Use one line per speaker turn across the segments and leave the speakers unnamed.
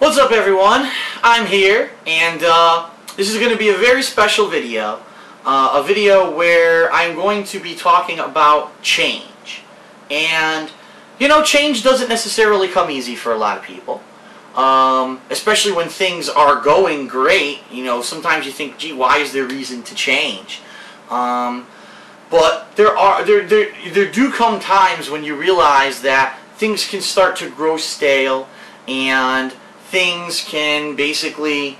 What's up, everyone? I'm here, and this is going to be a very special video. A video where I'm going to be talking about change. And, you know, change doesn't necessarily come easy for a lot of people. Especially when things are going great. You know, sometimes you think, gee, why is there reason to change? But there do come times when you realize that things can start to grow stale, and things can basically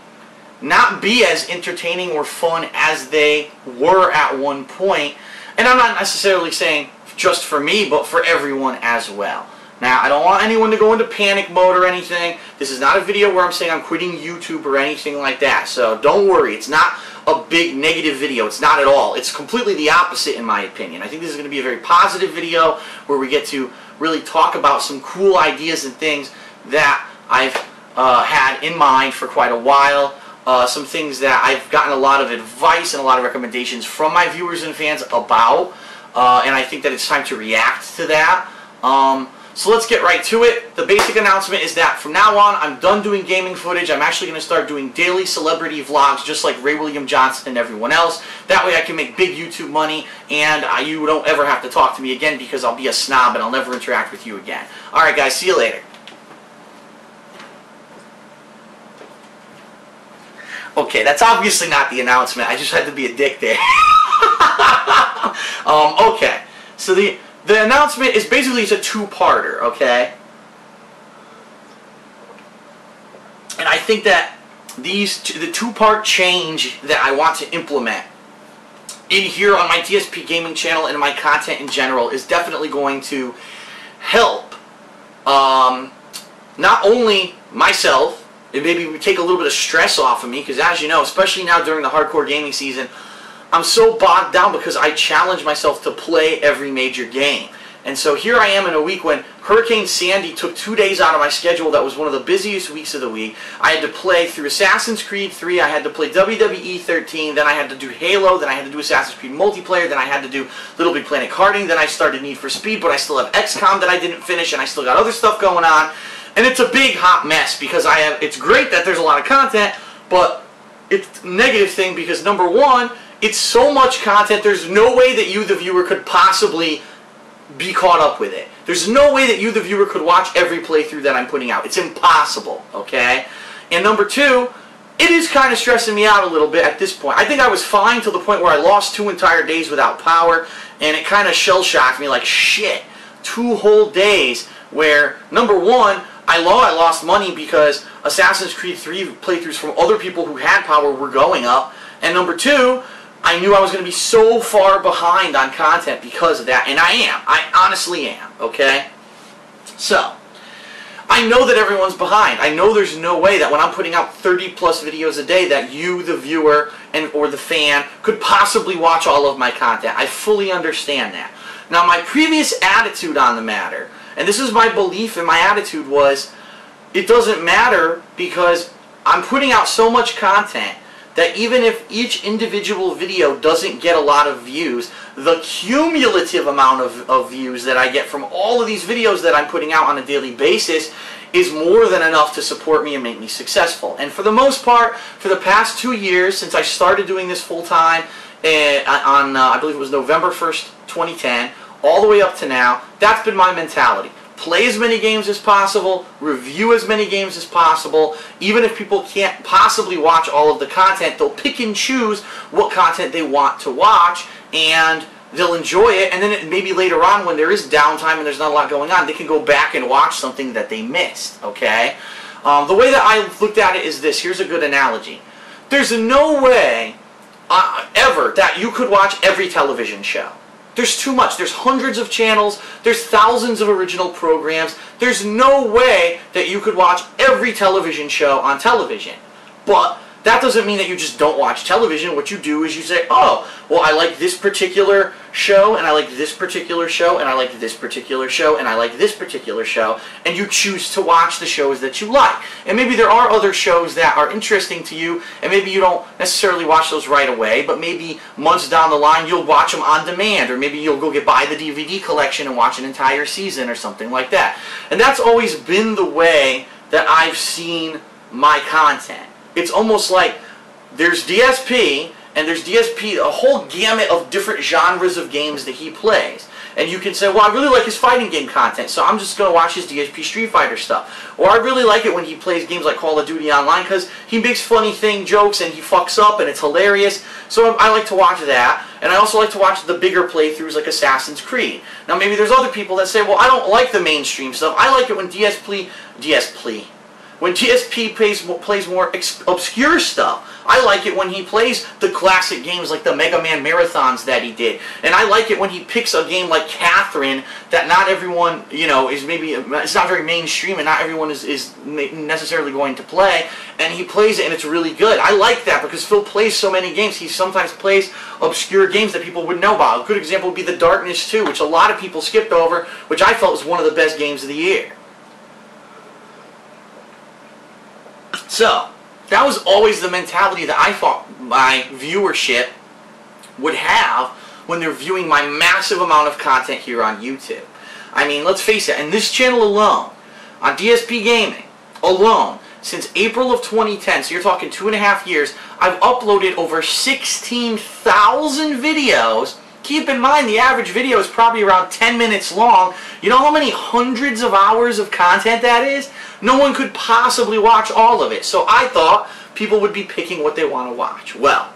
not be as entertaining or fun as they were at one point. And I'm not necessarily saying just for me, but for everyone as well. Now, I don't want anyone to go into panic mode or anything. This is not a video where I'm saying I'm quitting YouTube or anything like that. So don't worry. It's not a big negative video. It's not at all. It's completely the opposite, in my opinion. I think this is going to be a very positive video where we get to really talk about some cool ideas and things that I've had in mind for quite a while. Some things that I've gotten a lot of advice and a lot of recommendations from my viewers and fans about. And I think that it's time to react to that. So let's get right to it. The basic announcement is that from now on, I'm done doing gaming footage. I'm actually going to start doing daily celebrity vlogs just like Ray William Johnson and everyone else. That way I can make big YouTube money, and you don't ever have to talk to me again because I'll be a snob and I'll never interact with you again. Alright guys, see you later. Okay, that's obviously not the announcement. I just had to be a dick there. Okay, so the announcement is basically, it's a two-parter, okay? And I think that the two-part change that I want to implement in here on my DSPGaming channel and my content in general is definitely going to help not only myself, it maybe take a little bit of stress off of me, because as you know, especially now during the hardcore gaming season, I'm so bogged down because I challenge myself to play every major game. And so here I am in a week when Hurricane Sandy took 2 days out of my schedule. That was one of the busiest weeks of the week. I had to play through Assassin's Creed 3, I had to play WWE 13, then I had to do Halo, then I had to do Assassin's Creed multiplayer, then I had to do Little Big Planet karting, then I started Need for Speed, but I still have XCOM that I didn't finish, and I still got other stuff going on. And it's a big hot mess because it's great that there's a lot of content, but it's a negative thing because, number one, it's so much content, there's no way that you, the viewer, could possibly be caught up with it. There's no way that you, the viewer, could watch every playthrough that I'm putting out. It's impossible, okay? And number two, it is kind of stressing me out a little bit at this point. I think I was fine till the point where I lost 2 entire days without power, and it kind of shell-shocked me like, shit, 2 whole days where, number one, I lost money because Assassin's Creed 3 playthroughs from other people who had power were going up, and number two, I knew I was going to be so far behind on content because of that, and I am. I honestly am, okay? So, I know that everyone's behind. I know there's no way that when I'm putting out 30 plus videos a day that you, the viewer, or the fan, could possibly watch all of my content. I fully understand that. Now, my previous attitude on the matter, and this is my belief and my attitude, was it doesn't matter because I'm putting out so much content that even if each individual video doesn't get a lot of views, the cumulative amount of views that I get from all of these videos that I'm putting out on a daily basis is more than enough to support me and make me successful. And for the most part, for the past 2 years, since I started doing this full-time on, I believe it was November 1st, 2010, all the way up to now, that's been my mentality. Play as many games as possible, review as many games as possible. Even if people can't possibly watch all of the content, they'll pick and choose what content they want to watch, and they'll enjoy it, and then maybe later on when there is downtime and there's not a lot going on, they can go back and watch something that they missed, okay? The way that I looked at it is this. Here's a good analogy. There's no way ever that you could watch every television show. There's too much. There's hundreds of channels. There's thousands of original programs. There's no way that you could watch every television show on television. But that doesn't mean that you just don't watch television. What you do is you say, oh, well, I like this particular show, and I like this particular show, and I like this particular show, and I like this particular show, and you choose to watch the shows that you like. And maybe there are other shows that are interesting to you, and maybe you don't necessarily watch those right away, but maybe months down the line you'll watch them on demand, or maybe you'll go buy the DVD collection and watch an entire season or something like that. And that's always been the way that I've seen my content. It's almost like there's DSP, and there's DSP, a whole gamut of different genres of games that he plays. And you can say, well, I really like his fighting game content, so I'm just going to watch his DSP Street Fighter stuff. Or I really like it when he plays games like Call of Duty Online, because he makes funny jokes and he fucks up and it's hilarious. So I like to watch that. And I also like to watch the bigger playthroughs like Assassin's Creed. Now maybe there's other people that say, well, I don't like the mainstream stuff. I like it when when DSP plays more obscure stuff. I like it when he plays the classic games like the Mega Man marathons that he did. And I like it when he picks a game like Catherine that not everyone, you know, is maybe, it's not very mainstream and not everyone is necessarily going to play. And he plays it and it's really good. I like that because Phil plays so many games. He sometimes plays obscure games that people wouldn't know about. A good example would be The Darkness 2, which a lot of people skipped over, which I felt was one of the best games of the year. So, that was always the mentality that I thought my viewership would have when they're viewing my massive amount of content here on YouTube. I mean, let's face it, in this channel alone, on DSPGaming alone, since April of 2010, so you're talking 2.5 years, I've uploaded over 16,000 videos. Keep in mind, the average video is probably around 10 minutes long. You know how many hundreds of hours of content that is? No one could possibly watch all of it. So I thought people would be picking what they want to watch. Well,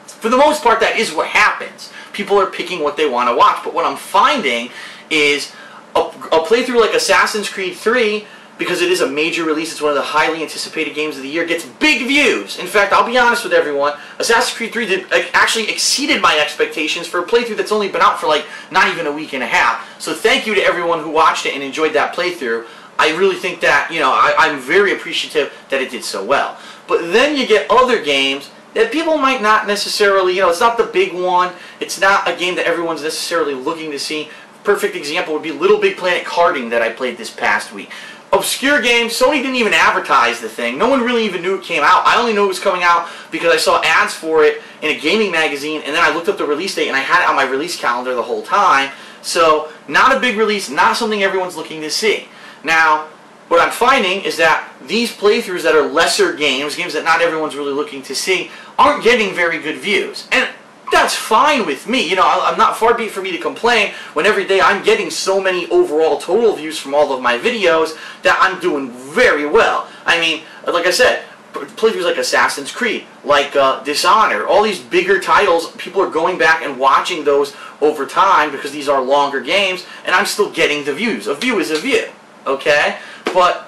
for the most part, that is what happens. People are picking what they want to watch. But what I'm finding is a playthrough like Assassin's Creed 3, because it is a major release, it's one of the highly anticipated games of the year, gets big views. In fact, I'll be honest with everyone, Assassin's Creed 3 actually exceeded my expectations for a playthrough that's only been out for like not even a week and a half. So thank you to everyone who watched it and enjoyed that playthrough. I really think that, you know, I'm very appreciative that it did so well. But then you get other games that people might not necessarily, you know, it's not the big one, it's not a game that everyone's necessarily looking to see. Perfect example would be Little Big Planet Karting that I played this past week. Obscure game, Sony didn't even advertise the thing. No one really even knew it came out. I only knew it was coming out because I saw ads for it in a gaming magazine, and then I looked up the release date and I had it on my release calendar the whole time. So, not a big release, not something everyone's looking to see. Now, what I'm finding is that these playthroughs that are lesser games, games that not everyone's really looking to see, aren't getting very good views. And that's fine with me. You know, I'm not far be it for me to complain when every day I'm getting so many overall total views from all of my videos that I'm doing very well. I mean, like I said, playthroughs like Assassin's Creed, like Dishonored, all these bigger titles, people are going back and watching those over time because these are longer games, and I'm still getting the views. A view is a view, okay? But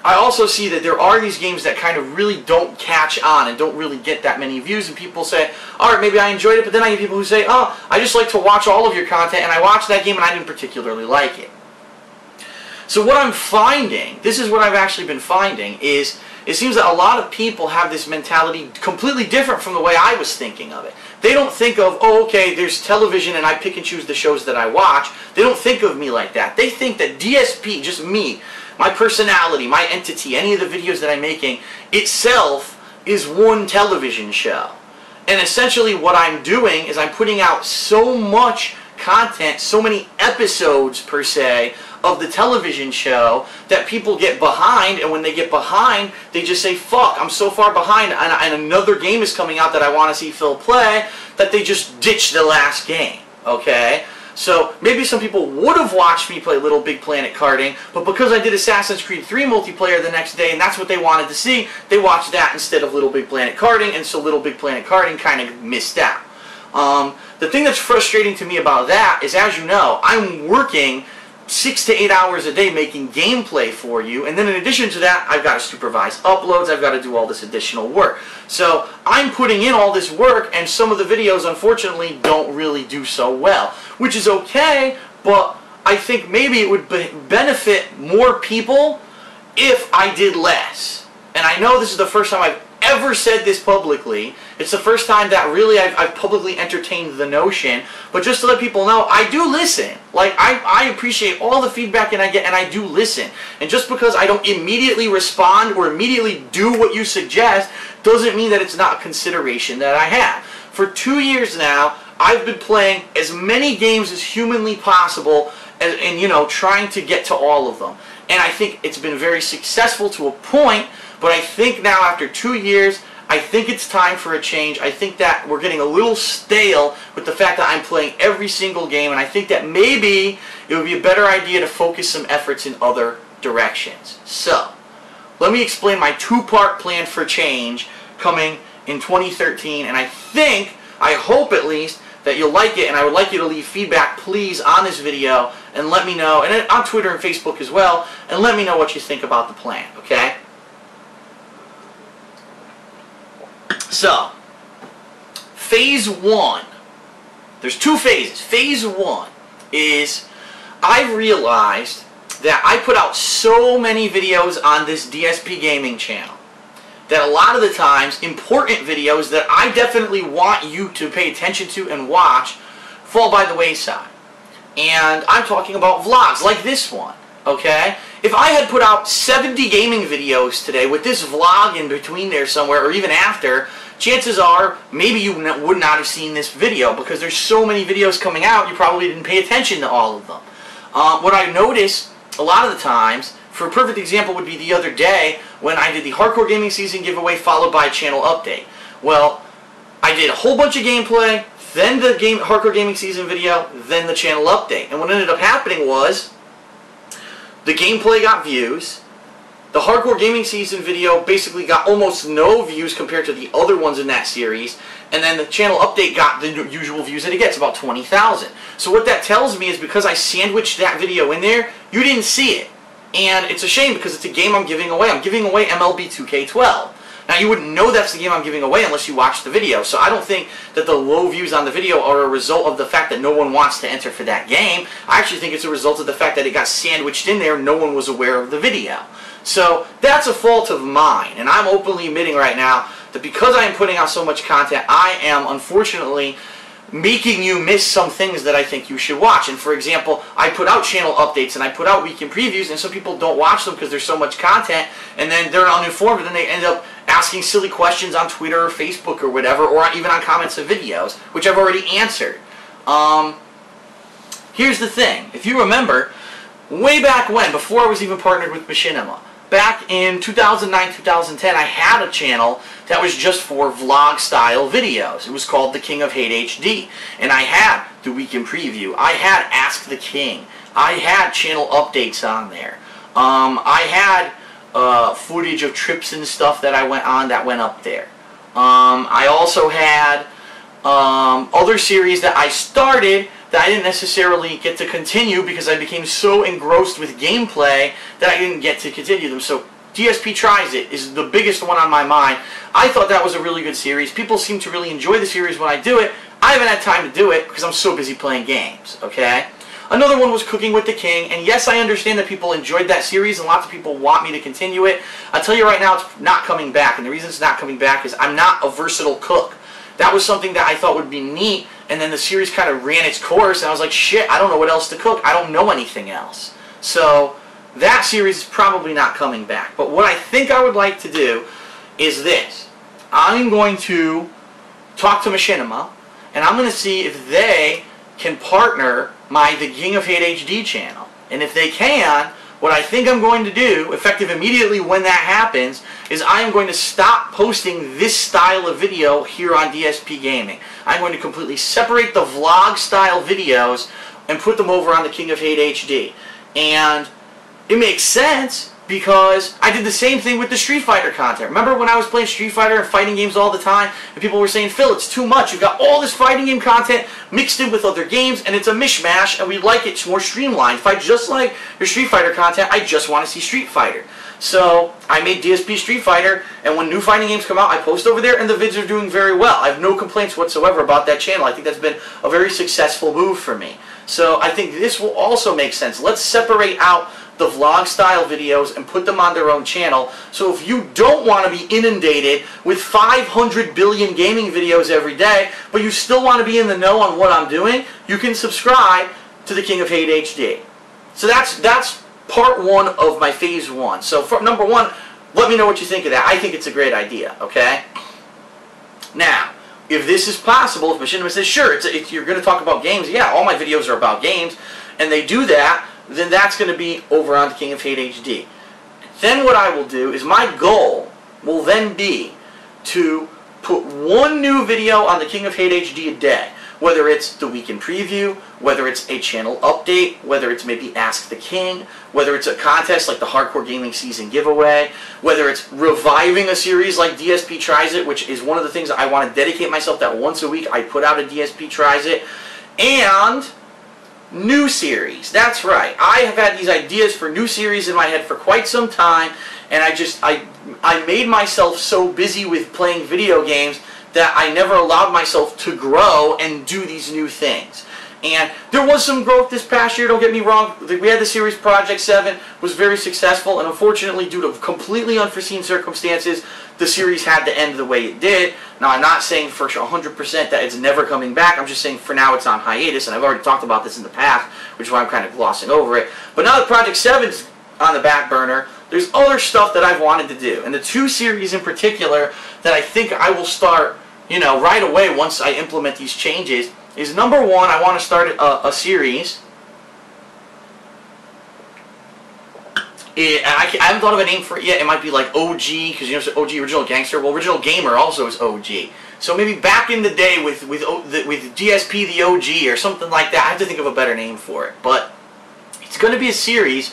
I also see that there are these games that kind of really don't catch on and don't really get that many views, and people say, alright, maybe I enjoyed it, but then I get people who say, oh, I just like to watch all of your content, and I watched that game and I didn't particularly like it. So what I'm finding, this is what I've actually been finding, is it seems that a lot of people have this mentality completely different from the way I was thinking of it. They don't think of, oh, okay, there's television and I pick and choose the shows that I watch. They don't think of me like that. They think that DSP, just me, my personality, my entity, any of the videos that I'm making, itself is one television show. And essentially what I'm doing is I'm putting out so much content, so many episodes per se, of the television show that people get behind, and when they get behind, they just say, fuck, I'm so far behind, and another game is coming out that I want to see Phil play, that they just ditch the last game, okay? So maybe some people would have watched me play Little Big Planet Karting, but because I did Assassin's Creed 3 multiplayer the next day, and that's what they wanted to see, they watched that instead of Little Big Planet Karting, and so Little Big Planet Karting kind of missed out. The thing that's frustrating to me about that is, as you know, I'm working 6 to 8 hours a day making gameplay for you, and then in addition to that, I've got to supervise uploads, I've got to do all this additional work. So I'm putting in all this work, and some of the videos, unfortunately, don't really do so well, which is okay, but I think maybe it would benefit more people if I did less. And I know this is the first time I've ever said this publicly. It's the first time that really I've publicly entertained the notion, but just to let people know, I do listen. Like, I appreciate all the feedback and I get, and I do listen. And just because I don't immediately respond or immediately do what you suggest, doesn't mean that it's not a consideration that I have. For 2 years now, I've been playing as many games as humanly possible, and you know, trying to get to all of them. And I think it's been very successful to a point, But I think now, after 2 years, I think it's time for a change. I think that we're getting a little stale with the fact that I'm playing every single game, and I think that maybe it would be a better idea to focus some efforts in other directions. So, let me explain my two-part plan for change coming in 2013, and I hope at least, that you'll like it, and I would like you to leave feedback, please, on this video, and let me know, and on Twitter and Facebook as well, and let me know what you think about the plan, okay? So, phase 1, there's 2 phases. Phase 1 is, I realized that I put out so many videos on this DSPGaming channel that a lot of the times, important videos that I definitely want you to pay attention to and watch fall by the wayside. And I'm talking about vlogs like this one, okay? If I had put out 70 gaming videos today with this vlog in between there somewhere, or even after, chances are maybe you would not have seen this video, because there's so many videos coming out, you probably didn't pay attention to all of them. What I notice a lot of the times, for a perfect example would be the other day when I did the Hardcore Gaming Season giveaway followed by a channel update. Well, I did a whole bunch of gameplay, then the Hardcore Gaming Season video, then the channel update. And what ended up happening was the gameplay got views, the Hardcore Gaming Season video basically got almost no views compared to the other ones in that series, and then the channel update got the usual views that it gets, about 20,000. So what that tells me is, because I sandwiched that video in there, you didn't see it. And it's a shame, because it's a game I'm giving away. I'm giving away MLB 2K12. Now, you wouldn't know that's the game I'm giving away unless you watched the video. So I don't think that the low views on the video are a result of the fact that no one wants to enter for that game. I actually think it's a result of the fact that it got sandwiched in there and no one was aware of the video. So that's a fault of mine. And I'm openly admitting right now that because I am putting out so much content, I am unfortunately making you miss some things that I think you should watch. And for example, I put out channel updates and I put out weekend previews, and some people don't watch them because there's so much content, and then they're uninformed, and then they end up asking silly questions on Twitter or Facebook or whatever, or even on comments of videos, which I've already answered. Here's the thing. If you remember, way back when, before I was even partnered with Machinima, back in 2009, 2010, I had a channel that was just for vlog-style videos. It was called The King of Hate HD. And I had the Weekend Preview. I had Ask the King. I had channel updates on there. I had footage of trips and stuff that I went on that went up there. I also had other series that I started that I didn't necessarily get to continue because I became so engrossed with gameplay that I didn't get to continue them. So DSP Tries It is the biggest one on my mind. I thought that was a really good series. People seem to really enjoy the series when I do it. I haven't had time to do it because I'm so busy playing games, okay? Another one was Cooking with the King, and yes, I understand that people enjoyed that series and lots of people want me to continue it. I'll tell you right now, it's not coming back, and the reason it's not coming back is I'm not a versatile cook. That was something that I thought would be neat, and then the series kind of ran its course, and I was like, shit, I don't know what else to cook. I don't know anything else. So that series is probably not coming back. But what I think I would like to do is this. I'm going to talk to Machinima, and I'm going to see if they can partner my The King of Hate HD channel. And if they can, what I think I'm going to do, effective immediately when that happens, is I am going to stop posting this style of video here on DSP Gaming. I'm going to completely separate the vlog style videos and put them over on the King of Hate HD. And it makes sense because I did the same thing with the Street Fighter content. Remember when I was playing Street Fighter and fighting games all the time, and people were saying, Phil, it's too much. You've got all this fighting game content mixed in with other games, and it's a mishmash, and we like it more streamlined. If I just like your Street Fighter content, I just want to see Street Fighter. So I made DSP Street Fighter, and when new fighting games come out, I post over there, and the vids are doing very well. I have no complaints whatsoever about that channel. I think that's been a very successful move for me. So I think this will also make sense. Let's separate out the vlog style videos and put them on their own channel. So if you don't want to be inundated with 500 billion gaming videos every day, but you still want to be in the know on what I'm doing, you can subscribe to the King of Hate HD. So that's part one of my phase one. So for number one, let me know what you think of that. I think it's a great idea, okay? Now, if this is possible, if Machinima says, sure, you're going to talk about games, yeah, all my videos are about games, and they do that, then that's going to be over on the King of Hate HD. Then what I will do is my goal will then be to put one new video on the King of Hate HD a day. Whether it's the weekend preview, whether it's a channel update, whether it's maybe Ask the King, whether it's a contest like the Hardcore Gaming Season giveaway, whether it's reviving a series like DSP Tries It, which is one of the things that I want to dedicate myself that once a week I put out a DSP Tries It, and new series. That's right. I have had these ideas for new series in my head for quite some time, and I made myself so busy with playing video games that I never allowed myself to grow and do these new things. And there was some growth this past year, don't get me wrong. We had the series Project 7, was very successful, and unfortunately, due to completely unforeseen circumstances, the series had to end the way it did. Now, I'm not saying for 100% that it's never coming back. I'm just saying for now it's on hiatus, and I've already talked about this in the past, which is why I'm kind of glossing over it. But now that Project 7's on the back burner, there's other stuff that I've wanted to do. And the two series in particular that I think I will start, you know, right away once I implement these changes is, number one, I want to start a series. I haven't thought of a name for it yet. It might be like OG, because you know, OG, Original Gangster. Well, Original Gamer also is OG. So maybe back in the day with DSP the OG or something like that. I have to think of a better name for it. But it's going to be a series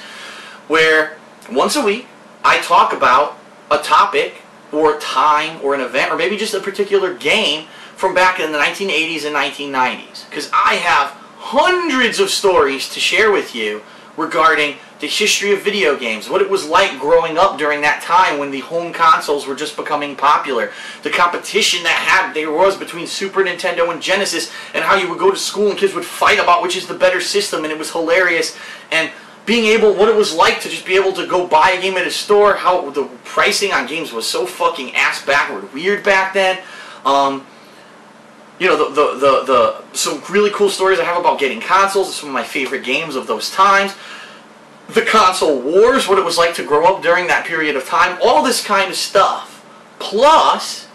where once a week I talk about a topic or a time or an event or maybe just a particular game from back in the 1980s and 1990s. Because I have hundreds of stories to share with you regarding the history of video games, what it was like growing up during that time when the home consoles were just becoming popular, the competition that there was between Super Nintendo and Genesis, and how you would go to school and kids would fight about which is the better system, and it was hilarious. And being able, what it was like to just be able to go buy a game at a store, how the pricing on games was so fucking ass-backward weird back then. You know, some really cool stories I have about getting consoles, some of my favorite games of those times. The console wars, what it was like to grow up during that period of time, all this kind of stuff. Plus,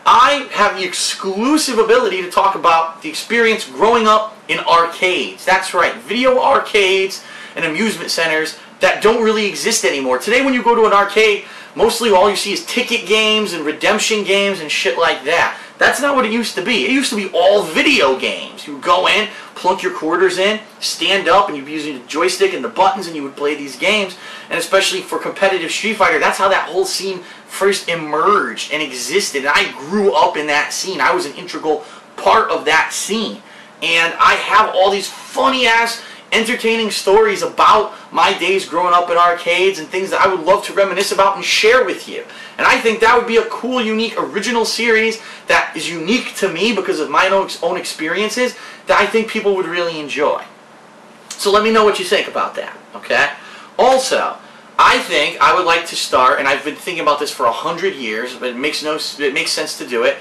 I have the exclusive ability to talk about the experience growing up in arcades. That's right, video arcades and amusement centers that don't really exist anymore. Today when you go to an arcade, mostly all you see is ticket games and redemption games and shit like that. That's not what it used to be. It used to be all video games. You would go in, plunk your quarters in, stand up, and you'd be using the joystick and the buttons, and you would play these games. And especially for competitive Street Fighter, that's how that whole scene first emerged and existed. And I grew up in that scene. I was an integral part of that scene. And I have all these funny-ass, entertaining stories about my days growing up in arcades and things that I would love to reminisce about and share with you. And I think that would be a cool, unique, original series that is unique to me because of my own experiences that I think people would really enjoy. So let me know what you think about that, okay? Also, I think I would like to start, and I've been thinking about this for 100 years, but it makes sense to do it,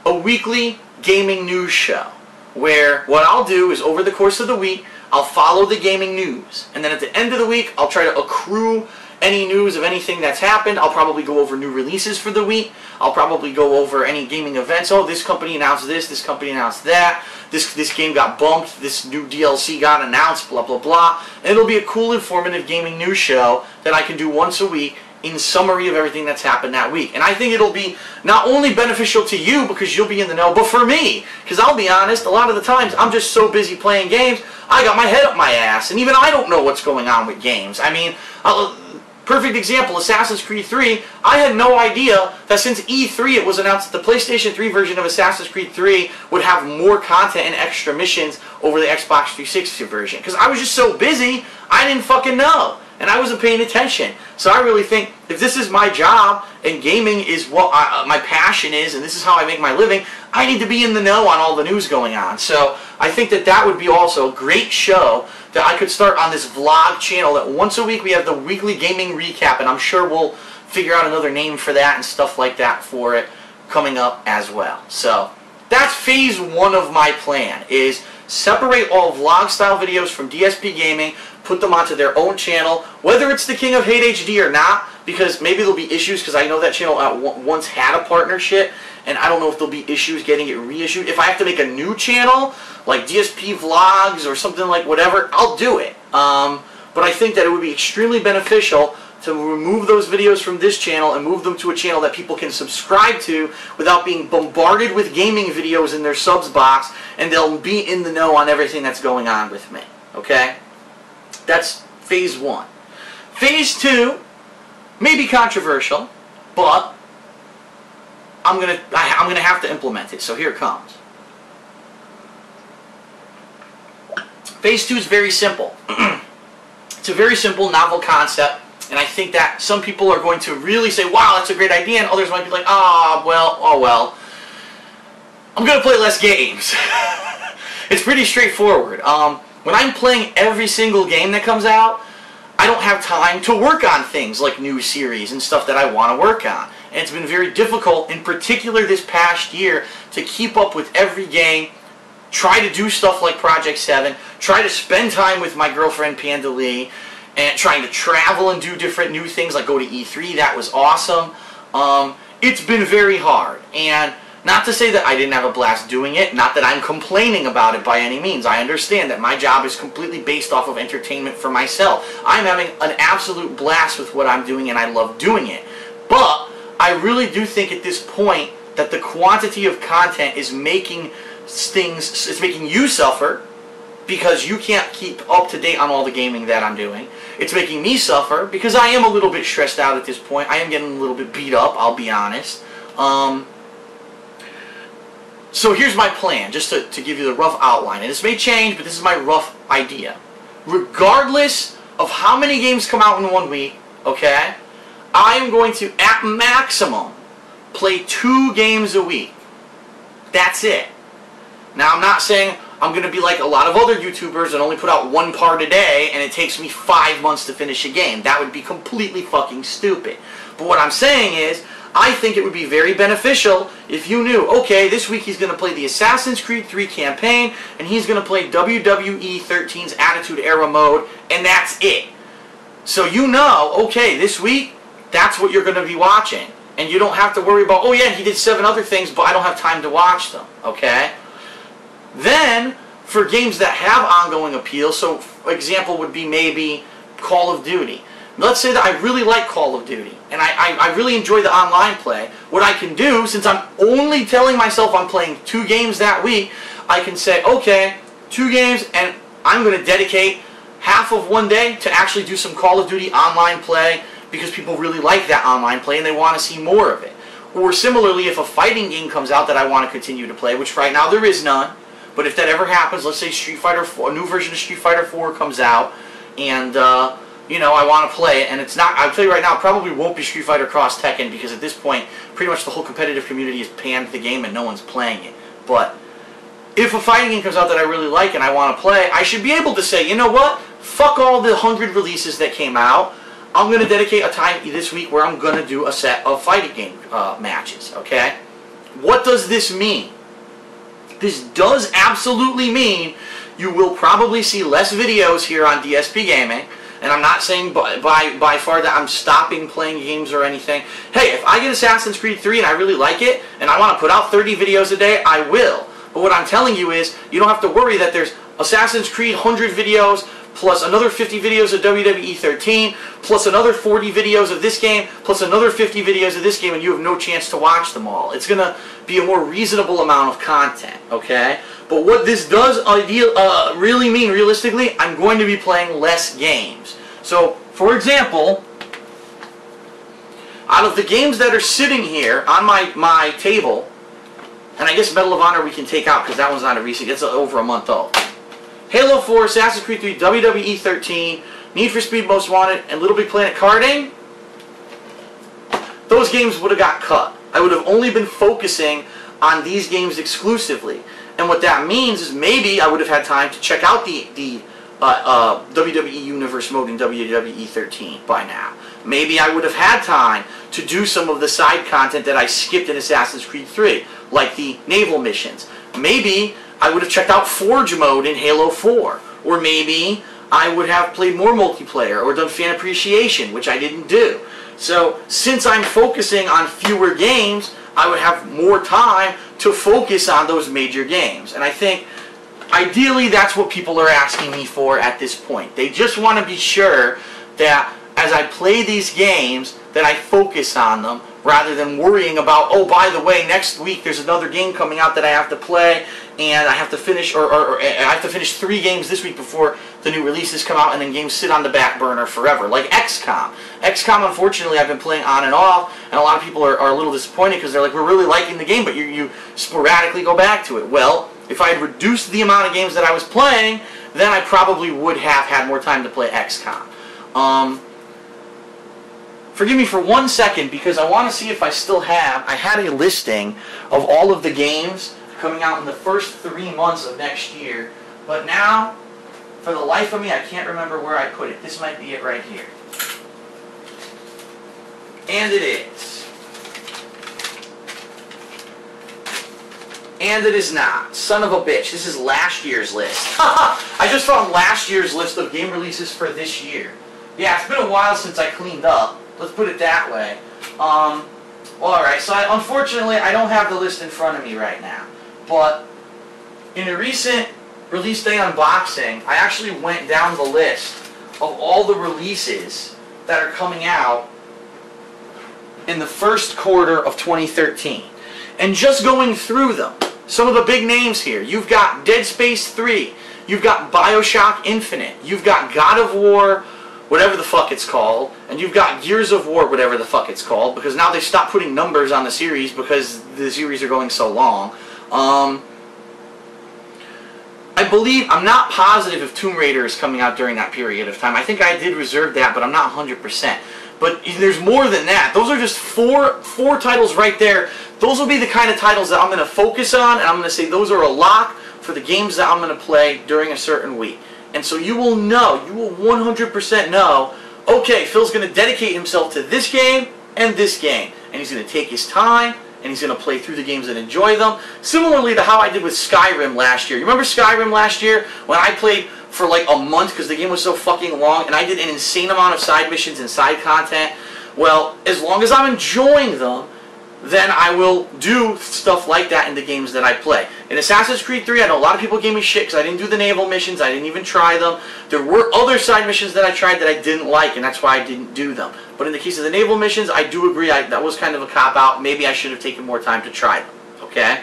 a weekly gaming news show where what I'll do is over the course of the week, I'll follow the gaming news, and then at the end of the week, I'll try to accrue any news of anything that's happened. I'll probably go over new releases for the week. I'll probably go over any gaming events. Oh, this company announced this company announced that. This game got bumped, this new DLC got announced, blah, blah, blah. And it'll be a cool, informative gaming news show that I can do once a week in summary of everything that's happened that week. And I think it'll be not only beneficial to you because you'll be in the know, but for me. Because I'll be honest, a lot of the times I'm just so busy playing games, I got my head up my ass, and even I don't know what's going on with games. I mean, perfect example, Assassin's Creed 3, I had no idea that since E3 it was announced that the PlayStation 3 version of Assassin's Creed 3 would have more content and extra missions over the Xbox 360 version. Because I was just so busy, I didn't fucking know. And I wasn't paying attention. So I really think if this is my job and gaming is what my passion is and this is how I make my living, I need to be in the know on all the news going on. So I think that that would be also a great show that I could start on this vlog channel that once a week we have the weekly gaming recap, and I'm sure we'll figure out another name for that and stuff like that for it coming up as well. So that's phase one of my plan, is separate all vlog style videos from DSPGaming, put them onto their own channel, whether it's the King of Hate HD or not, because maybe there'll be issues, because I know that channel once had a partnership, and I don't know if there'll be issues getting it reissued. If I have to make a new channel, like DSP Vlogs or something like whatever, I'll do it. but I think that it would be extremely beneficial to remove those videos from this channel and move them to a channel that people can subscribe to without being bombarded with gaming videos in their subs box, and they'll be in the know on everything that's going on with me. Okay? That's phase 1. Phase 2 may be controversial, but I'm gonna have to implement it, so here it comes. Phase 2 is very simple. It's a very simple, novel concept, and I think that some people are going to really say, wow, that's a great idea, and others might be like, oh well, I'm going to play less games. It's pretty straightforward. When I'm playing every single game that comes out, I don't have time to work on things like new series and stuff that I want to work on. And it's been very difficult, in particular this past year, to keep up with every game, try to do stuff like Project 7, try to spend time with my girlfriend Panda Lee, and trying to travel and do different new things like go to E3. That was awesome. It's been very hard, and not to say that I didn't have a blast doing it, not that I'm complaining about it by any means. I understand that my job is completely based off of entertainment for myself. I'm having an absolute blast with what I'm doing, and I love doing it. But I really do think at this point that the quantity of content is making things, it's making you suffer because you can't keep up to date on all the gaming that I'm doing. It's making me suffer because I am a little bit stressed out at this point. I am getting a little bit beat up, I'll be honest. So here's my plan, just to give you the rough outline. And this may change, but this is my rough idea. Regardless of how many games come out in 1 week, okay, I am going to, at maximum, play 2 games a week. That's it. Now, I'm not saying I'm going to be like a lot of other YouTubers and only put out 1 part a day and it takes me 5 months to finish a game. That would be completely fucking stupid. But what I'm saying is, I think it would be very beneficial if you knew, okay, this week he's going to play the Assassin's Creed 3 campaign, and he's going to play WWE 13's Attitude Era mode, and that's it. So you know, okay, this week, that's what you're going to be watching. And you don't have to worry about, oh yeah, he did 7 other things, but I don't have time to watch them, okay? Then, for games that have ongoing appeal, so example would be maybe Call of Duty. Let's say that I really like Call of Duty, and I really enjoy the online play. What I can do, since I'm only telling myself I'm playing 2 games that week, I can say, okay, 2 games, and I'm going to dedicate half of 1 day to actually do some Call of Duty online play, because people really like that online play and they want to see more of it. Or similarly, if a fighting game comes out that I want to continue to play, which right now there is none, but if that ever happens, let's say Street Fighter 4, a new version of Street Fighter 4 comes out, and you know, I want to play it, and it's not, I'll tell you right now, it probably won't be Street Fighter Cross Tekken, because at this point, pretty much the whole competitive community has panned the game and no one's playing it. But if a fighting game comes out that I really like and I want to play, I should be able to say, you know what, fuck all the 100 releases that came out, I'm going to dedicate a time this week where I'm going to do a set of fighting game matches, okay? What does this mean? This does absolutely mean you will probably see less videos here on DSPGaming, and I'm not saying by far that I'm stopping playing games or anything. Hey, if I get Assassin's Creed 3 and I really like it, and I want to put out 30 videos a day, I will. But what I'm telling you is, you don't have to worry that there's Assassin's Creed 100 videos, plus another 50 videos of WWE 13, plus another 40 videos of this game, plus another 50 videos of this game, and you have no chance to watch them all. It's going to be a more reasonable amount of content, okay? But what this does really mean, realistically, I'm going to be playing less games. So, for example, out of the games that are sitting here on my table, and I guess Medal of Honor we can take out because that one's not a recent, it's over a month old. Halo 4, Assassin's Creed 3, WWE 13, Need for Speed Most Wanted, and Little Big Planet Karting, those games would have got cut. I would have only been focusing on these games exclusively. And what that means is maybe I would have had time to check out the WWE Universe mode in WWE 13 by now. Maybe I would have had time to do some of the side content that I skipped in Assassin's Creed 3, like the naval missions. Maybe I would have checked out Forge mode in Halo 4. Or maybe I would have played more multiplayer or done fan appreciation, which I didn't do. So, since I'm focusing on fewer games, I would have more time to focus on those major games. And I think ideally, that's what people are asking me for at this point. They just want to be sure that as I play these games, that I focus on them rather than worrying about, oh, by the way, next week there's another game coming out that I have to play, and I have to finish, or I have to finish 3 games this week before the new releases come out, and then games sit on the back burner forever. Like XCOM. XCOM, unfortunately, I've been playing on and off, and a lot of people are a little disappointed because they're like, we're really liking the game, but you sporadically go back to it. Well, if I had reduced the amount of games that I was playing, then I probably would have had more time to play XCOM. Forgive me for 1 second because I want to see if I still have... I had a listing of all of the games coming out in the first 3 months of next year, but now, for the life of me, I can't remember where I put it. This might be it right here. And it is. And it is not. Son of a bitch. This is last year's list. I just found last year's list of game releases for this year. Yeah, it's been a while since I cleaned up. Let's put it that way. Alright, so unfortunately I don't have the list in front of me right now. But in a recent release day unboxing, I actually went down the list of all the releases that are coming out in the first quarter of 2013. And just going through them, some of the big names here. You've got Dead Space 3. You've got BioShock Infinite. You've got God of War, whatever the fuck it's called, and you've got Gears of War, whatever the fuck it's called, because now they've stopped putting numbers on the series because the series are going so long. I believe, I'm not positive if Tomb Raider is coming out during that period of time. I think I did reserve that, but I'm not 100%. But there's more than that. Those are just four titles right there. Those will be the kind of titles that I'm going to focus on, and I'm going to say those are a lock for the games that I'm going to play during a certain week. And so you will know, you will 100% know, okay, Phil's going to dedicate himself to this game and this game. And he's going to take his time, and he's going to play through the games and enjoy them. Similarly to how I did with Skyrim last year. You remember Skyrim last year when I played for like a month because the game was so fucking long, and I did an insane amount of side missions and side content? Well, as long as I'm enjoying them, then I will do stuff like that in the games that I play. In Assassin's Creed 3, I know a lot of people gave me shit because I didn't do the naval missions, I didn't even try them. There were other side missions that I tried that I didn't like, and that's why I didn't do them. But in the case of the naval missions, I do agree that was kind of a cop-out. Maybe I should have taken more time to try them, okay?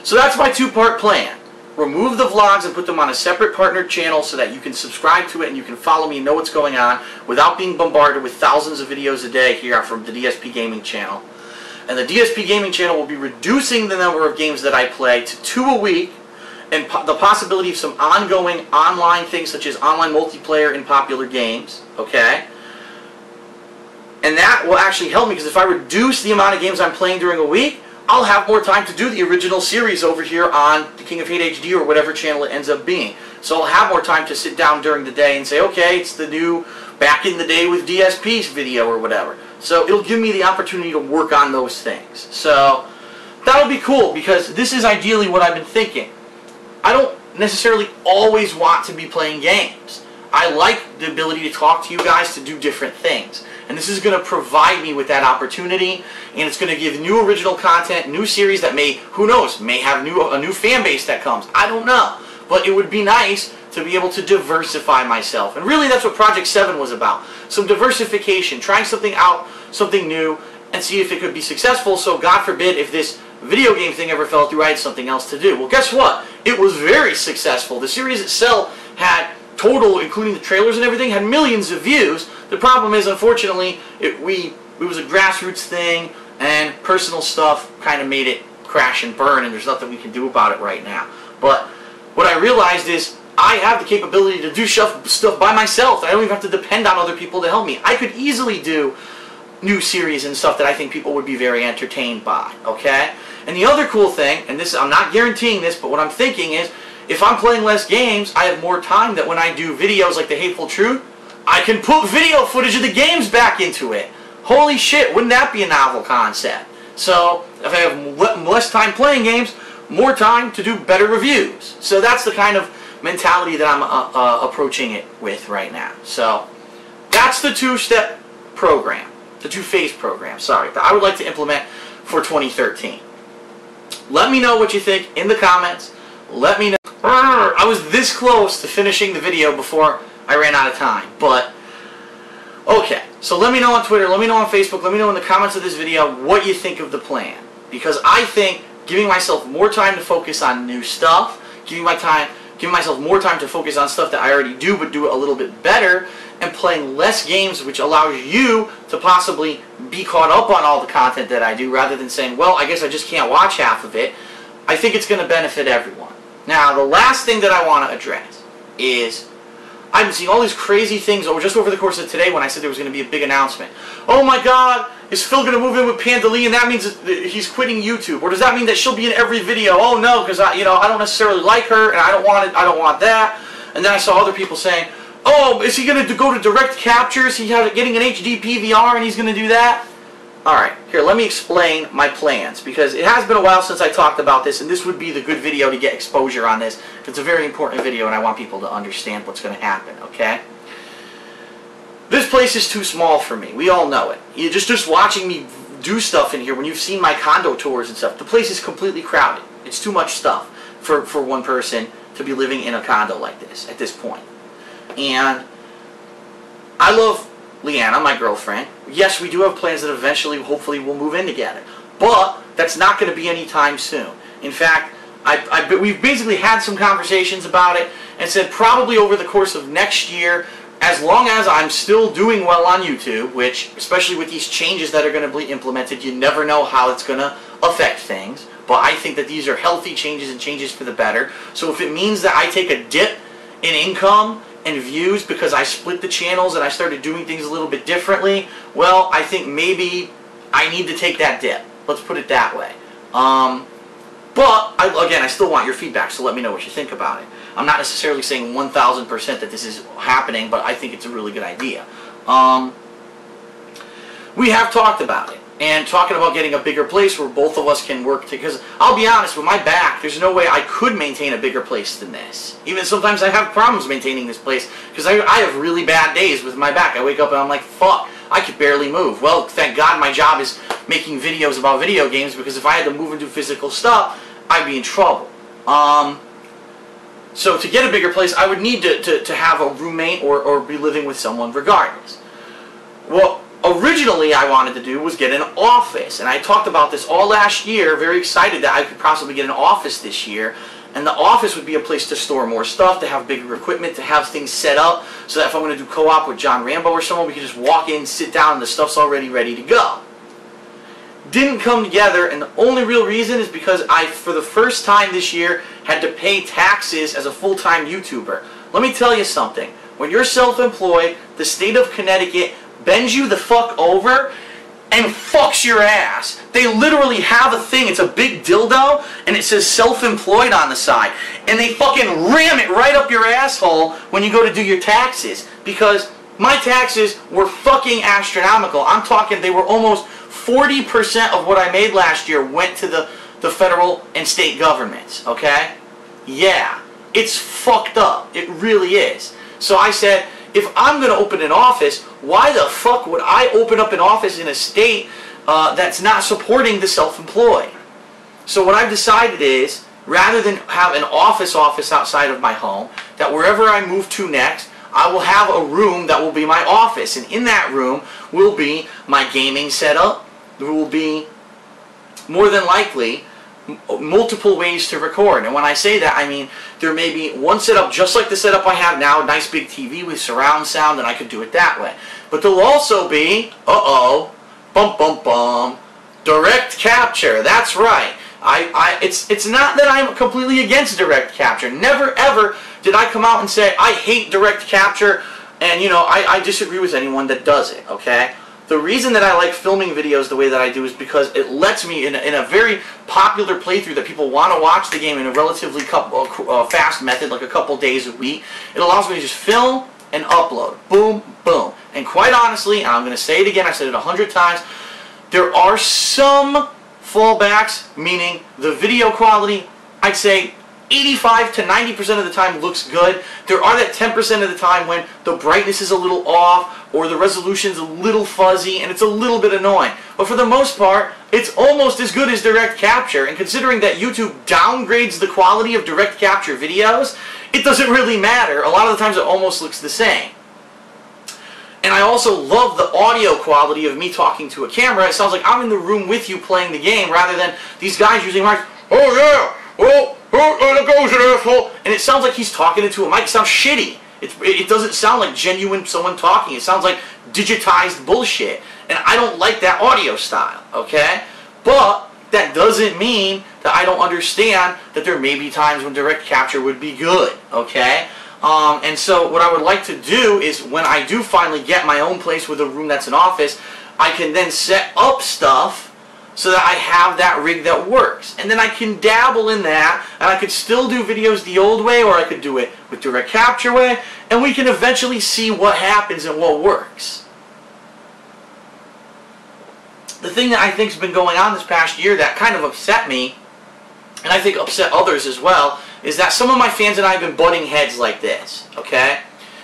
So that's my 2-part plan. Remove the vlogs and put them on a separate partner channel so that you can subscribe to it and you can follow me and know what's going on without being bombarded with thousands of videos a day here from the DSPGaming channel. And the DSPGaming channel will be reducing the number of games that I play to 2 a week, and the possibility of some ongoing online things such as online multiplayer in popular games, okay? And that will actually help me because if I reduce the amount of games I'm playing during a week, I'll have more time to do the original series over here on the King of Hate HD or whatever channel it ends up being. So I'll have more time to sit down during the day and say, okay, it's the new back in the day with DSP's video or whatever. So it'll give me the opportunity to work on those things. So that'll be cool because this is ideally what I've been thinking. I don't necessarily always want to be playing games. I like the ability to talk to you guys to do different things. And this is going to provide me with that opportunity, and it's going to give new original content, new series that may, who knows, may have a new fan base that comes. I don't know. But it would be nice to be able to diversify myself. And really that's what Project 7 was about. Some diversification, trying something out, something new, and see if it could be successful. So God forbid if this video game thing ever fell through, I had something else to do. Well, guess what? It was very successful. The series itself had total, including the trailers and everything, had millions of views. The problem is, unfortunately, it was a grassroots thing, and personal stuff kind of made it crash and burn, and there's nothing we can do about it right now. But what I realized is I have the capability to do stuff by myself. I don't even have to depend on other people to help me. I could easily do new series and stuff that I think people would be very entertained by, okay? And the other cool thing, and this I'm not guaranteeing this, but what I'm thinking is, if I'm playing less games, I have more time that when I do videos like The Hateful Truth, I can put video footage of the games back into it. Holy shit, wouldn't that be a novel concept? So, if I have less time playing games, more time to do better reviews. So that's the kind of mentality that I'm approaching it with right now. So, that's the 2-step program. The 2-phase program, sorry, that I would like to implement for 2013. Let me know what you think in the comments. Let me know. I was this close to finishing the video before I ran out of time. But, okay. So let me know on Twitter, let me know on Facebook, let me know in the comments of this video what you think of the plan. Because I think giving myself more time to focus on new stuff, giving myself more time to focus on stuff that I already do but do it a little bit better, and playing less games, which allows you to possibly be caught up on all the content that I do rather than saying, well, I guess I just can't watch half of it. I think it's going to benefit everyone. Now, the last thing that I want to address is I've been seeing all these crazy things just over the course of today when I said there was going to be a big announcement. Oh my God, is Phil going to move in with Pandalee and that means he's quitting YouTube? Or does that mean that she'll be in every video? Oh no, because I don't necessarily like her and I don't want that. And then I saw other people saying, oh, is he going to go to direct capture? Is he getting an HD PVR and he's going to do that? Alright, here, let me explain my plans, because it has been a while since I talked about this, and this would be the good video to get exposure on this. It's a very important video, and I want people to understand what's going to happen, okay? This place is too small for me. We all know it. You're just watching me do stuff in here, when you've seen my condo tours and stuff, the place is completely crowded. It's too much stuff for one person to be living in a condo like this at this point. And I love Leanna, my girlfriend. Yes, we do have plans that eventually, hopefully, we'll move in together. But that's not going to be anytime soon. In fact, we've basically had some conversations about it and said probably over the course of next year, as long as I'm still doing well on YouTube, which, especially with these changes that are going to be implemented, you never know how it's going to affect things. But I think that these are healthy changes and changes for the better. So if it means that I take a dip in income and views because I split the channels and I started doing things a little bit differently, well, I think maybe I need to take that dip. Let's put it that way. But, again, I still want your feedback, so let me know what you think about it. I'm not necessarily saying 1,000% that this is happening, but I think it's a really good idea. We have talked about it, and talking about getting a bigger place where both of us can work together. Because I'll be honest, with my back, there's no way I could maintain a bigger place than this. Even sometimes I have problems maintaining this place, because I have really bad days with my back. I wake up and I'm like, fuck, I could barely move. Well, thank God my job is making videos about video games, because if I had to move and do physical stuff, I'd be in trouble. So to get a bigger place, I would need to have a roommate or be living with someone regardless. Well, originally I wanted to do was get an office, and I talked about this all last year, very excited that I could possibly get an office this year, and the office would be a place to store more stuff, to have bigger equipment, to have things set up, so that if I'm going to do co-op with John Rambo or someone, we can just walk in, sit down, and the stuff's already ready to go. Didn't come together, and the only real reason is because I, for the first time this year, had to pay taxes as a full-time YouTuber. Let me tell you something. When you're self-employed, the state of Connecticut bends you the fuck over and fucks your ass. They literally have a thing, it's a big dildo, and it says self-employed on the side. And they fucking ram it right up your asshole when you go to do your taxes. Because my taxes were fucking astronomical. I'm talking, they were almost 40% of what I made last year went to the federal and state governments, okay? Yeah, it's fucked up. It really is. So I said, if I'm going to open an office, why the fuck would I open up an office in a state that's not supporting the self-employed? So what I've decided is, rather than have an office outside of my home, that wherever I move to next, I will have a room that will be my office. And in that room will be my gaming setup. There will be, more than likely, multiple ways to record. And when I say that, I mean there may be one setup just like the setup I have now, a nice big TV with surround sound, and I could do it that way. But there'll also be, direct capture. That's right. It's not that I'm completely against direct capture. Never ever did I come out and say I hate direct capture, and you know I disagree with anyone that does it. Okay. The reason that I like filming videos the way that I do is because it lets me, in a very popular playthrough that people want to watch the game in a relatively fast method, like a couple days a week, it allows me to just film and upload. Boom, boom. And quite honestly, and I'm going to say it again, I said it 100 times, there are some fallbacks, meaning the video quality, I'd say 85 to 90% of the time looks good. There are that 10% of the time when the brightness is a little off or the resolution is a little fuzzy and it's a little bit annoying. but for the most part, it's almost as good as direct capture. And considering that YouTube downgrades the quality of direct capture videos, it doesn't really matter. A lot of the times it almost looks the same. And I also love the audio quality of me talking to a camera. It sounds like I'm in the room with you playing the game, rather than these guys using mics. Oh yeah, well, there goes an asshole. And it sounds like he's talking into a mic. It sounds shitty. It doesn't sound like genuine someone talking. It sounds like digitized bullshit. And I don't like that audio style, okay? But that doesn't mean that I don't understand that there may be times when direct capture would be good, okay? And so what I would like to do is, when I do finally get my own place with a room that's an office, I can then set up stuff so that I have that rig that works. And then I can dabble in that, and I could still do videos the old way, or I could do it with direct capture way, and we can eventually see what happens and what works. The thing that I think has been going on this past year that kind of upset me, and I think upset others as well, is that some of my fans and I have been butting heads like this, okay?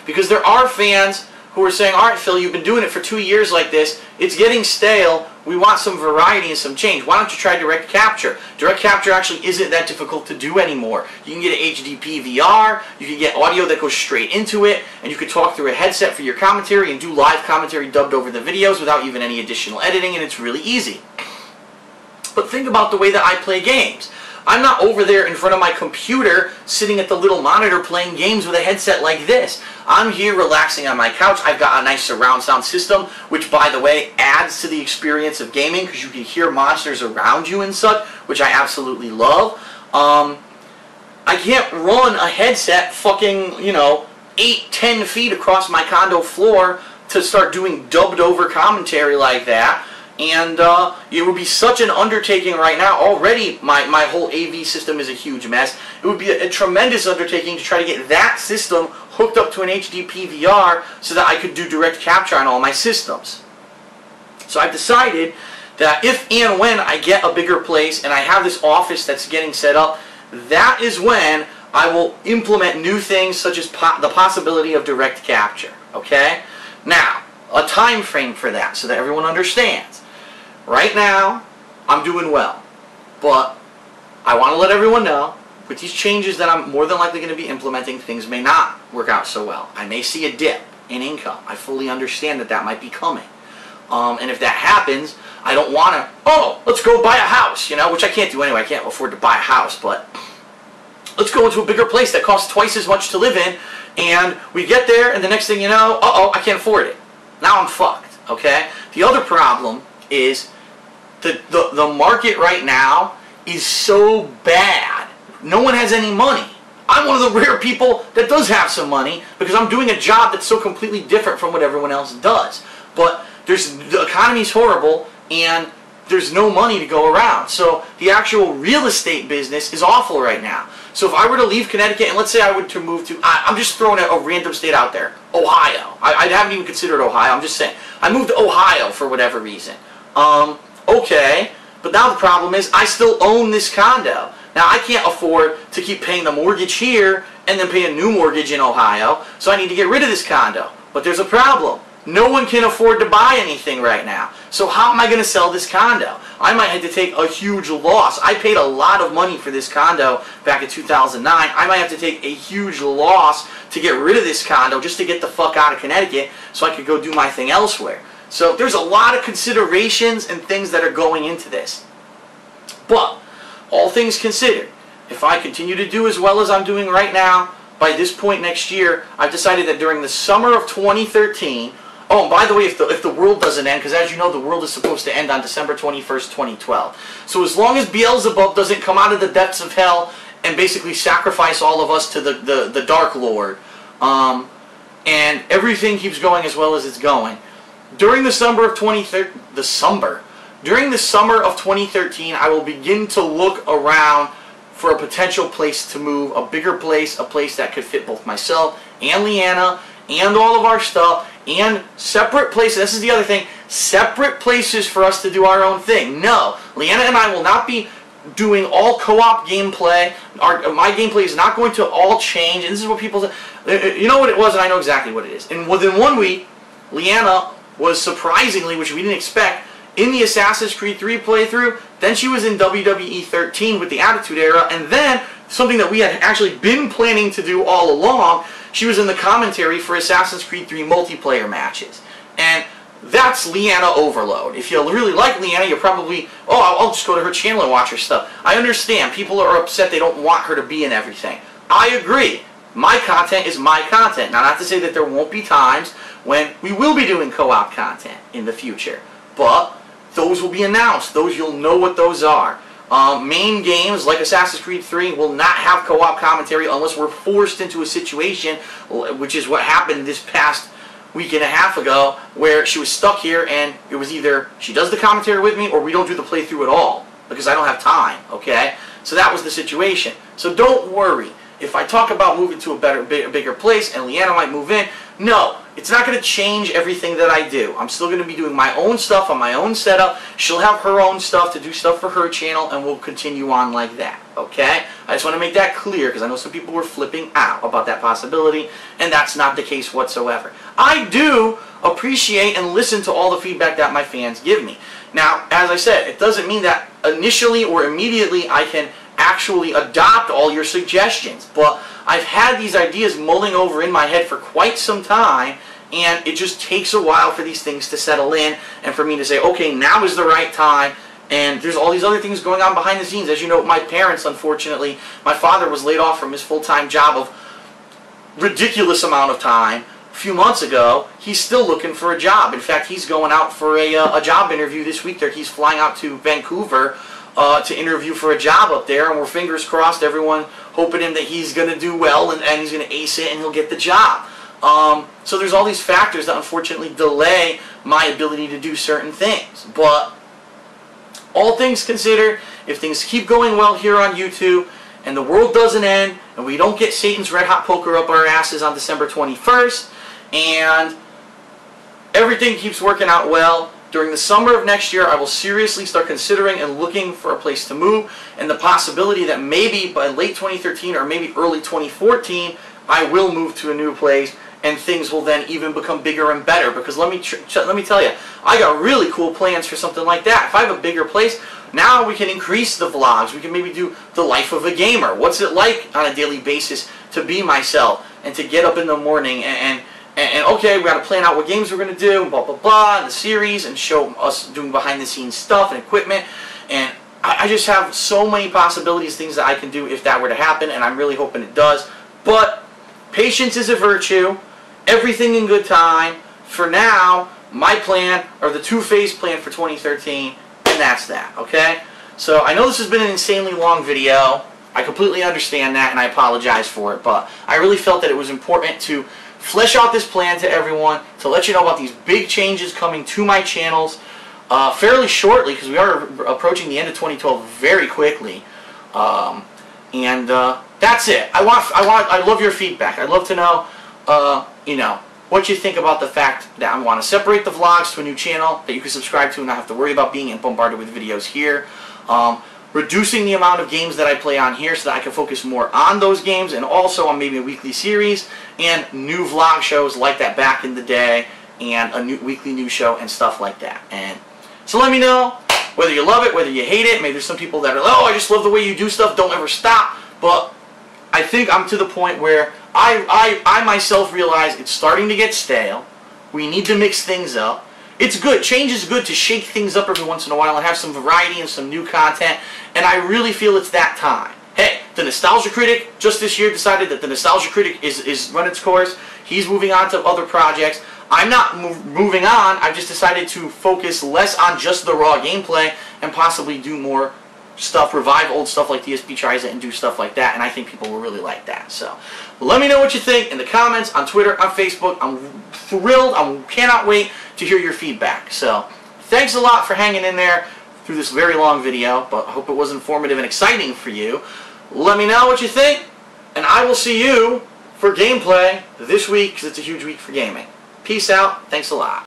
Because there are fans who are saying, alright Phil, you've been doing it for 2 years like this, it's getting stale, we want some variety and some change. Why don't you try direct capture? Direct capture actually isn't that difficult to do anymore. You can get an HDP VR, you can get audio that goes straight into it, and you can talk through a headset for your commentary and do live commentary dubbed over the videos without even any additional editing, and it's really easy. But think about the way that I play games. I'm not over there in front of my computer sitting at the little monitor playing games with a headset like this. I'm here relaxing on my couch. I've got a nice surround sound system, which, by the way, adds to the experience of gaming because you can hear monsters around you and such, which I absolutely love. I can't run a headset fucking, 8-10 feet across my condo floor to start doing dubbed over commentary like that. And it would be such an undertaking right now. Already my whole AV system is a huge mess. It would be a tremendous undertaking to try to get that system hooked up to an HDP VR so that I could do direct capture on all my systems. So I've decided that if and when I get a bigger place and I have this office that's getting set up, that is when I will implement new things such as the possibility of direct capture. Okay? Now, a time frame for that so that everyone understands. Right now, I'm doing well, but I want to let everyone know, with these changes that I'm more than likely going to be implementing, things may not work out so well. I may see a dip in income. I fully understand that that might be coming. And if that happens, I don't want to, oh, let's go buy a house, which I can't do anyway. I can't afford to buy a house, but let's go into a bigger place that costs twice as much to live in, and we get there, and the next thing you know, uh-oh, I can't afford it. Now I'm fucked, okay? The other problem is the market right now is so bad. No one has any money. I'm one of the rare people that does have some money because I'm doing a job that's so completely different from what everyone else does. But the economy's horrible and there's no money to go around. So the actual real estate business is awful right now. So if I were to leave Connecticut, and let's say I were to move to, I'm just throwing a random state out there, Ohio. I haven't even considered Ohio. I'm just saying. I moved to Ohio for whatever reason. Okay, but now the problem is I still own this condo. Now I can't afford to keep paying the mortgage here and then pay a new mortgage in Ohio, so I need to get rid of this condo. But there's a problem. No one can afford to buy anything right now. So how am I going to sell this condo? I might have to take a huge loss. I paid a lot of money for this condo back in 2009. I might have to take a huge loss to get rid of this condo just to get the fuck out of Connecticut so I could go do my thing elsewhere. So there's a lot of considerations and things that are going into this. But, all things considered, if I continue to do as well as I'm doing right now, by this point next year, I've decided that during the summer of 2013, oh, and by the way, if the world doesn't end, because as you know, the world is supposed to end on December 21st, 2012. So as long as Beelzebub doesn't come out of the depths of hell and basically sacrifice all of us to the Dark Lord, and everything keeps going as well as it's going, during the summer of 2013, I will begin to look around for a potential place to move, a bigger place, a place that could fit both myself and Leanna and all of our stuff, and separate places. This is the other thing, separate places for us to do our own thing. No, Leanna and I will not be doing all co-op gameplay. My gameplay is not going to all change, and this is what people say. You know what it was, and I know exactly what it is. And within 1 week, Leanna was surprisingly, which we didn't expect, in the Assassin's Creed 3 playthrough, then she was in WWE 13 with the Attitude Era, and then something that we had actually been planning to do all along, she was in the commentary for Assassin's Creed 3 multiplayer matches. And that's Leanna overload. If you really like Leanna, you're probably, oh, I'll just go to her channel and watch her stuff. I understand. People are upset they don't want her to be in everything. I agree. My content is my content. Now, not to say that there won't be times when we will be doing co-op content in the future, but those will be announced. Those, you'll know what those are. Main games like Assassin's Creed 3 will not have co-op commentary unless we're forced into a situation, which is what happened this past week and a half ago, where she was stuck here and it was either she does the commentary with me or we don't do the playthrough at all because I don't have time, okay? So that was the situation. So don't worry. If I talk about moving to a bigger place and Leanna might move in, no, it's not going to change everything that I do. I'm still going to be doing my own stuff on my own setup. She'll have her own stuff to do stuff for her channel, and we'll continue on like that, okay? I just want to make that clear because I know some people were flipping out about that possibility, and that's not the case whatsoever. I do appreciate and listen to all the feedback that my fans give me. Now, as I said, it doesn't mean that initially or immediately I can actually adopt all your suggestions, but I've had these ideas mulling over in my head for quite some time, and it just takes a while for these things to settle in and for me to say, okay, now is the right time. And there's all these other things going on behind the scenes. As you know, my parents, unfortunately, my father was laid off from his full-time job of ridiculous amount of time a few months ago. He's still looking for a job. In fact, he's going out for a job interview this week. He's flying out to Vancouver to interview for a job up there, and we're fingers crossed, everyone hoping him that he's going to do well and he's going to ace it and he'll get the job. So there's all these factors that unfortunately delay my ability to do certain things. But all things considered, if things keep going well here on YouTube and the world doesn't end and we don't get Satan's red hot poker up our asses on December 21st and everything keeps working out well, during the summer of next year, I will seriously start considering and looking for a place to move, and the possibility that maybe by late 2013 or maybe early 2014, I will move to a new place, and things will then even become bigger and better. Because let me tell you, I got really cool plans for something like that. If I have a bigger place, now we can increase the vlogs. We can maybe do the life of a gamer. What's it like on a daily basis to be myself and to get up in the morning and okay, we got to plan out what games we're going to do, and blah, blah, blah, and the series, and show us doing behind-the-scenes stuff and equipment. And I just have so many possibilities, things that I can do if that were to happen, and I'm really hoping it does. But patience is a virtue. Everything in good time. For now, my plan, or the two-phase plan for 2013, and that's that, okay? So I know this has been an insanely long video. I completely understand that, and I apologize for it, but I really felt that it was important to flesh out this plan to everyone, to let you know about these big changes coming to my channels fairly shortly, because we are approaching the end of 2012 very quickly. And that's it. I love your feedback. I'd love to know, you know, what you think about the fact that I want to separate the vlogs to a new channel that you can subscribe to and not have to worry about being bombarded with videos here. Reducing the amount of games that I play on here so that I can focus more on those games, and also on maybe a weekly series and new vlog shows like that back in the day, and a new weekly news show and stuff like that. And so let me know whether you love it, whether you hate it. Maybe there's some people that are like, oh, I just love the way you do stuff, don't ever stop. But I think I'm to the point where I myself realize it's starting to get stale. We need to mix things up. It's good. Change is good to shake things up every once in a while and have some variety and some new content, and I really feel it's that time. Hey, the Nostalgia Critic just this year decided that the Nostalgia Critic is run its course. He's moving on to other projects. I'm not moving on. I've just decided to focus less on just the raw gameplay and possibly do more stuff, revive old stuff like DSP tries it and do stuff like that, and I think people will really like that. So let me know what you think in the comments, on Twitter, on Facebook. I'm thrilled. I cannot wait to hear your feedback. So thanks a lot for hanging in there through this very long video, but I hope it was informative and exciting for you. Let me know what you think, and I will see you for gameplay this week, because it's a huge week for gaming. Peace out. Thanks a lot.